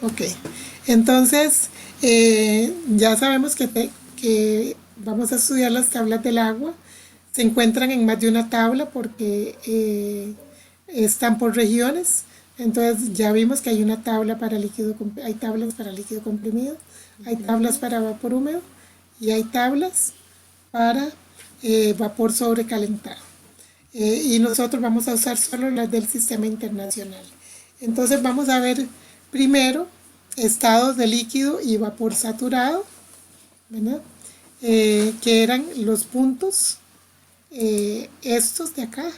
Ok, entonces ya sabemos que vamos a estudiar las tablas del agua. Se encuentran en más de una tabla porque están por regiones. Entonces ya vimos que hay una tabla para líquido, hay tablas para líquido comprimido, hay tablas para vapor húmedo y hay tablas para vapor sobrecalentado. Y nosotros vamos a usar solo las del sistema internacional. Entonces vamos a ver primero estados de líquido y vapor saturado, ¿verdad? Que eran los puntos estos de acá,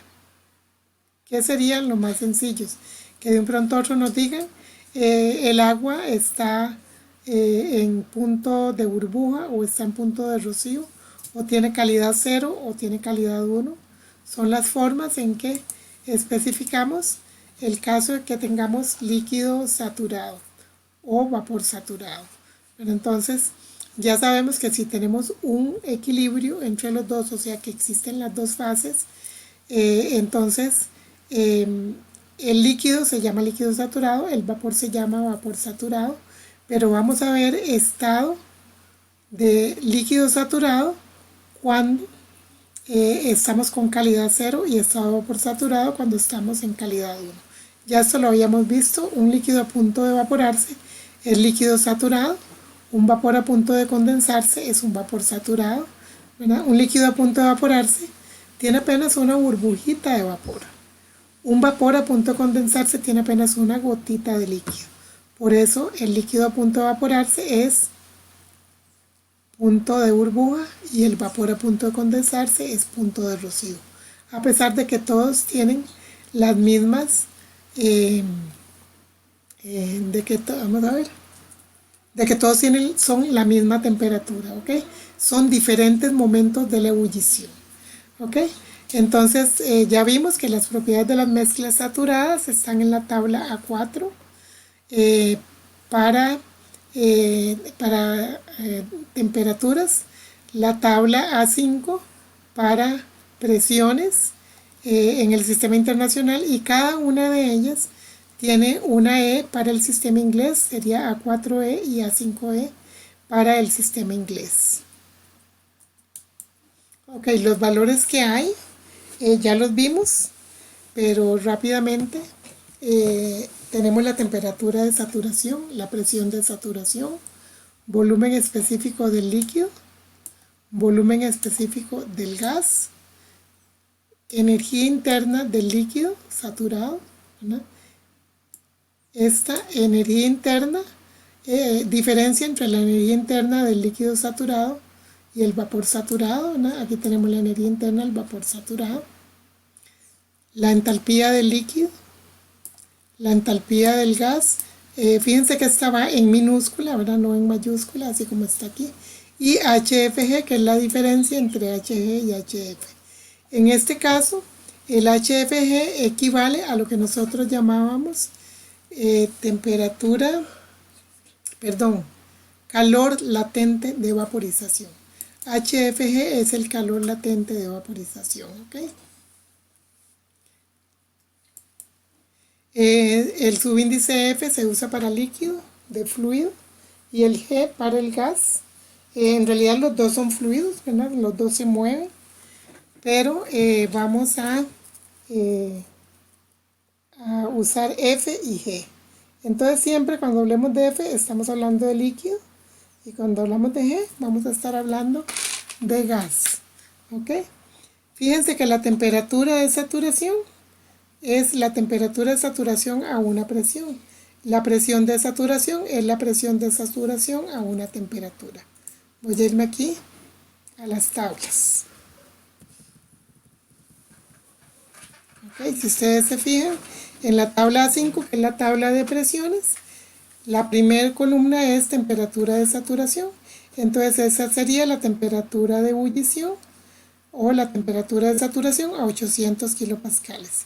que serían los más sencillos, que de un pronto a otro nos digan el agua está en punto de burbuja o está en punto de rocío o tiene calidad 0 o tiene calidad 1. Son las formas en que especificamos el caso de que tengamos líquido saturado o vapor saturado. Pero entonces ya sabemos que si tenemos un equilibrio entre los dos, o sea que existen las dos fases, entonces el líquido se llama líquido saturado, el vapor se llama vapor saturado, pero vamos a ver estado de líquido saturado cuando estamos con calidad 0 y estado de vapor saturado cuando estamos en calidad 1. Ya esto lo habíamos visto, un líquido a punto de evaporarse es líquido saturado, un vapor a punto de condensarse es un vapor saturado, ¿verdad? Un líquido a punto de evaporarse tiene apenas una burbujita de vapor. Un vapor a punto de condensarse tiene apenas una gotita de líquido. Por eso el líquido a punto de evaporarse es punto de burbuja y el vapor a punto de condensarse es punto de rocío. A pesar de que todos tienen las mismas, vamos a ver, de que todos son la misma temperatura, ¿ok? Son diferentes momentos de la ebullición, ¿ok? Entonces ya vimos que las propiedades de las mezclas saturadas están en la tabla A4 para temperaturas, la tabla A5 para presiones en el sistema internacional y cada una de ellas tiene una E para el sistema inglés, sería A4E y A5E para el sistema inglés. Ok, los valores que hay ya los vimos, pero rápidamente tenemos la temperatura de saturación, la presión de saturación, volumen específico del líquido, volumen específico del gas, energía interna del líquido saturado, ¿no? Esta energía interna, diferencia entre la energía interna del líquido saturado y el vapor saturado, ¿no? Aquí tenemos la energía interna del vapor saturado, la entalpía del líquido, la entalpía del gas, fíjense que estaba en minúscula, ¿verdad? No en mayúscula, así como está aquí, y HFG, que es la diferencia entre HG y HF. En este caso, el HFG equivale a lo que nosotros llamábamos calor latente de vaporización. HFG es el calor latente de vaporización, ¿ok? El subíndice F se usa para líquido, de fluido, y el G para el gas. En realidad los dos son fluidos, ¿verdad? Los dos se mueven, pero vamos a usar F y G. Entonces siempre cuando hablemos de F estamos hablando de líquido y cuando hablamos de G vamos a estar hablando de gas, ¿ok? Fíjense que la temperatura de saturación es la temperatura de saturación a una presión. La presión de saturación es la presión de saturación a una temperatura. Voy a irme aquí a las tablas. Okay, si ustedes se fijan, en la tabla A5, que es la tabla de presiones, la primera columna es temperatura de saturación. Entonces esa sería la temperatura de ebullición o la temperatura de saturación a 800 kilopascales.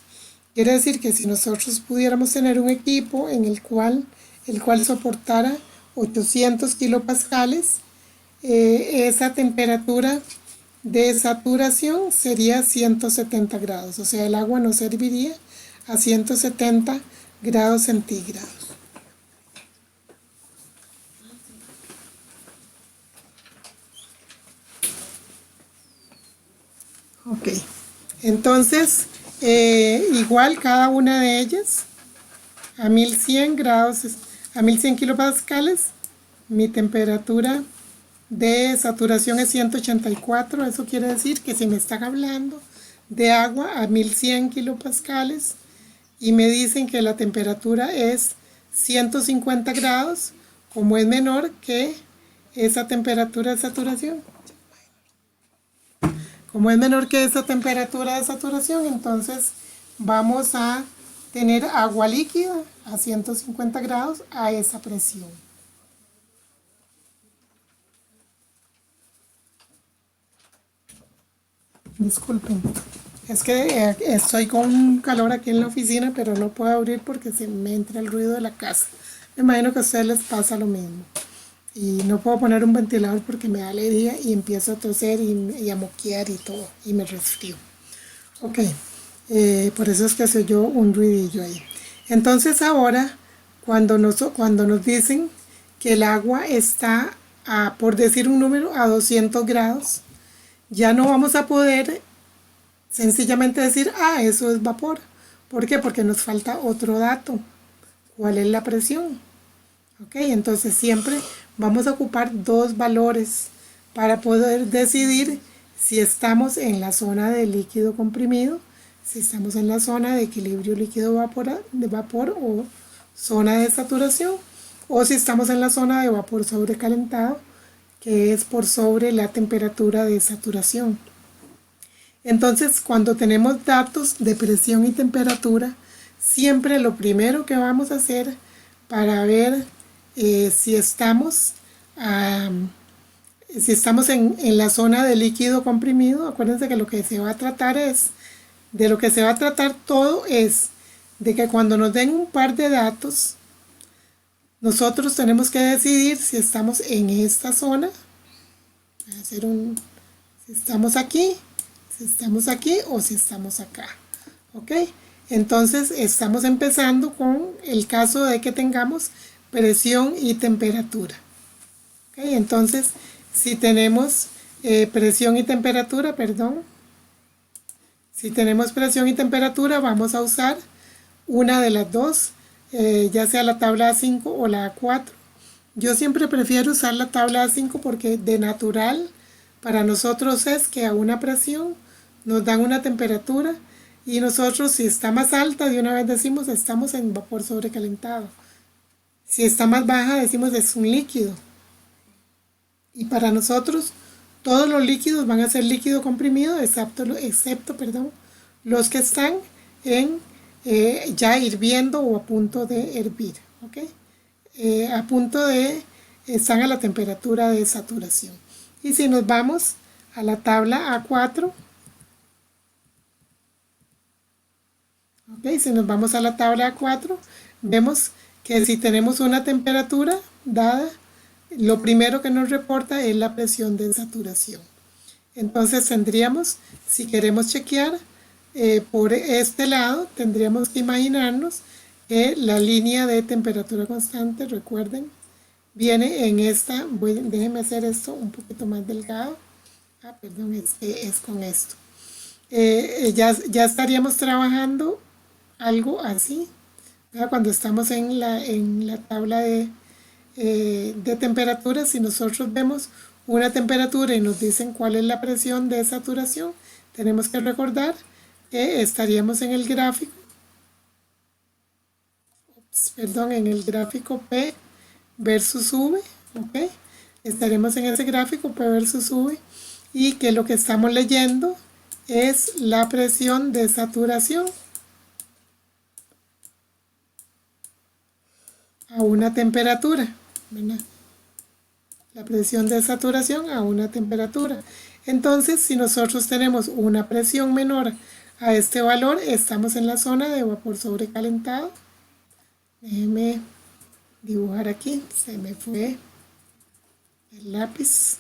Quiere decir que si nosotros pudiéramos tener un equipo en el cual soportara 800 kilopascales, esa temperatura de saturación sería 170 grados, o sea, el agua nos serviría a 170 grados centígrados. Ok, entonces igual cada una de ellas a 1100 grados, a 1100 kilopascales, mi temperatura de saturación es 184. Eso quiere decir que si me están hablando de agua a 1100 kilopascales y me dicen que la temperatura es 150 grados, como es menor que esa temperatura de saturación, como es menor que esa temperatura de saturación, entonces vamos a tener agua líquida a 150 grados a esa presión. Disculpen, es que estoy con un calor aquí en la oficina, pero no puedo abrir porque se me entra el ruido de la casa. Me imagino que a ustedes les pasa lo mismo. Y no puedo poner un ventilador porque me da alergia y empiezo a toser y a moquear y todo, y me resfrío. Ok, por eso es que se oyó un ruidillo ahí. Entonces ahora, cuando nos dicen que el agua está, por decir un número, a 200 grados, ya no vamos a poder sencillamente decir, eso es vapor. ¿Por qué? Porque nos falta otro dato. ¿Cuál es la presión? Ok, entonces siempre vamos a ocupar dos valores para poder decidir si estamos en la zona de líquido comprimido, si estamos en la zona de equilibrio de vapor o zona de saturación, o si estamos en la zona de vapor sobrecalentado, que es por sobre la temperatura de saturación. Entonces, cuando tenemos datos de presión y temperatura, siempre lo primero que vamos a hacer para ver si estamos, en la zona de líquido comprimido, acuérdense que lo que se va a tratar de lo que se va a tratar todo es de que cuando nos den un par de datos, nosotros tenemos que decidir si estamos en esta zona, si estamos aquí, si estamos aquí o si estamos acá. ¿Ok? Entonces estamos empezando con el caso de que tengamos presión y temperatura. ¿Ok? Entonces, si tenemos presión y temperatura, si tenemos presión y temperatura, vamos a usar una de las dos, ya sea la tabla A5 o la A4. Yo siempre prefiero usar la tabla A5 porque de natural para nosotros es que a una presión nos dan una temperatura y nosotros si está más alta de una vez decimos estamos en vapor sobrecalentado. Si está más baja decimos es un líquido. Y para nosotros todos los líquidos van a ser líquido comprimido excepto los que están en ya hirviendo o a punto de hervir. ¿Ok? Están a la temperatura de saturación. Y si nos vamos a la tabla A4, si nos vamos a la tabla A4, vemos que si tenemos una temperatura dada, lo primero que nos reporta es la presión de saturación. Entonces tendríamos, si queremos chequear por este lado, tendríamos que imaginarnos que la línea de temperatura constante, recuerden, viene en esta, déjenme hacer esto un poquito más delgado, perdón, es con esto. Ya estaríamos trabajando algo así, ¿verdad? Cuando estamos en la tabla de temperatura, si nosotros vemos una temperatura y nos dicen cuál es la presión de saturación, tenemos que recordar que estaríamos en el gráfico, en el gráfico P versus V, ¿ok? Estaremos en ese gráfico P versus V y que lo que estamos leyendo es la presión de saturación a una temperatura, ¿verdad? La presión de saturación a una temperatura. Entonces, si nosotros tenemos una presión menor a este valor, estamos en la zona de vapor sobrecalentado. Déjenme dibujar aquí, se me fue el lápiz.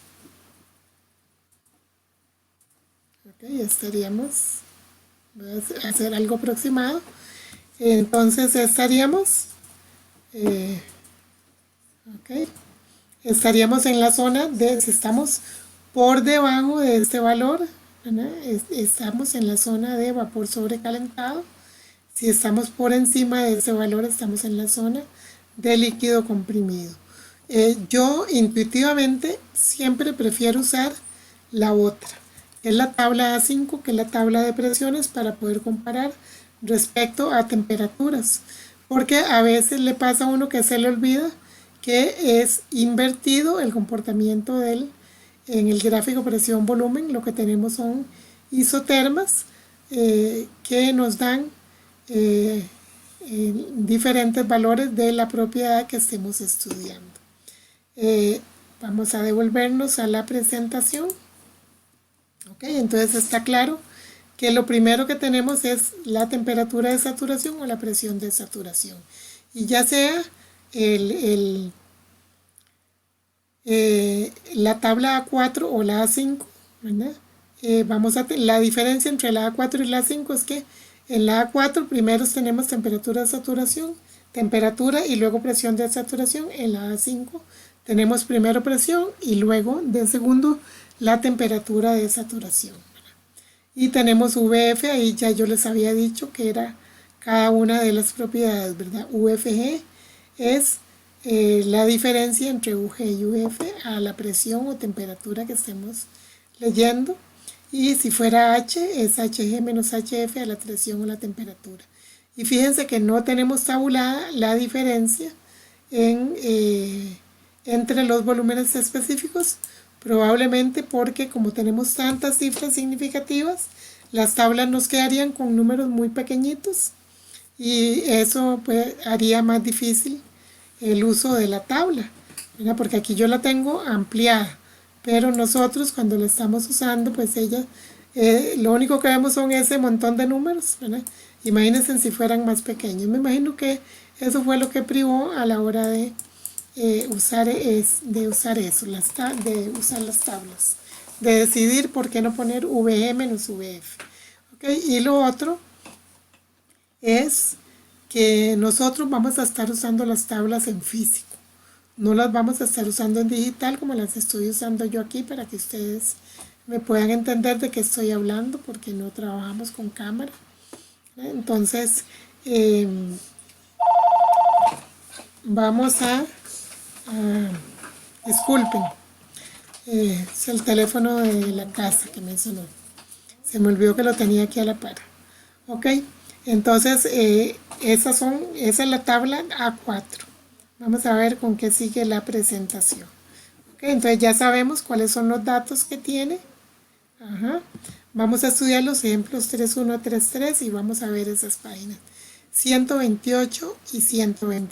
Ok, ya estaríamos, voy a hacer algo aproximado. Entonces estaríamos, estaríamos en la zona de, si estamos por debajo de este valor, ¿verdad? Estamos en la zona de vapor sobrecalentado. Si estamos por encima de ese valor, estamos en la zona de líquido comprimido. Yo intuitivamente siempre prefiero usar la otra, que es la tabla A5, que es la tabla de presiones, para poder comparar respecto a temperaturas, porque a veces le pasa a uno que se le olvida que es invertido el comportamiento en el gráfico presión-volumen. Lo que tenemos son isotermas que nos dan eh, diferentes valores de la propiedad que estemos estudiando. Vamos a devolvernos a la presentación. Ok, entonces está claro que lo primero que tenemos es la temperatura de saturación o la presión de saturación. Y ya sea la tabla A4 o la A5, ¿verdad? La diferencia entre la A4 y la A5 es que en la A4 primero tenemos temperatura de saturación, temperatura y luego presión de saturación. En la A5 tenemos primero presión y luego de segundo la temperatura de saturación. Y tenemos VF, ahí ya yo les había dicho que era cada una de las propiedades, ¿verdad? UFG es la diferencia entre UG y UF a la presión o temperatura que estemos leyendo. Y si fuera H, es HG menos HF a la presión o la temperatura. Y fíjense que no tenemos tabulada la diferencia entre los volúmenes específicos, probablemente porque como tenemos tantas cifras significativas, las tablas nos quedarían con números muy pequeñitos y eso pues haría más difícil el uso de la tabla, ¿verdad? Porque aquí yo la tengo ampliada, pero nosotros cuando la estamos usando, pues lo único que vemos son ese montón de números, ¿verdad? Imagínense si fueran más pequeños. Me imagino que eso fue lo que privó a la hora de usar eso, de usar las tablas, de decidir por qué no poner VE menos VF. ¿Okay? Y lo otro es que nosotros vamos a estar usando las tablas en físico, no las vamos a estar usando en digital como las estoy usando yo aquí, para que ustedes me puedan entender de qué estoy hablando, porque no trabajamos con cámara. Entonces vamos disculpen, es el teléfono de la casa que me sonó, se me olvidó que lo tenía aquí a la par. Ok, entonces esa es la tabla A4. Vamos a ver con qué sigue la presentación. Ok, entonces ya sabemos cuáles son los datos que tiene. Ajá. Vamos a estudiar los ejemplos 3.1 a 3.3 y vamos a ver esas páginas 128 y 129.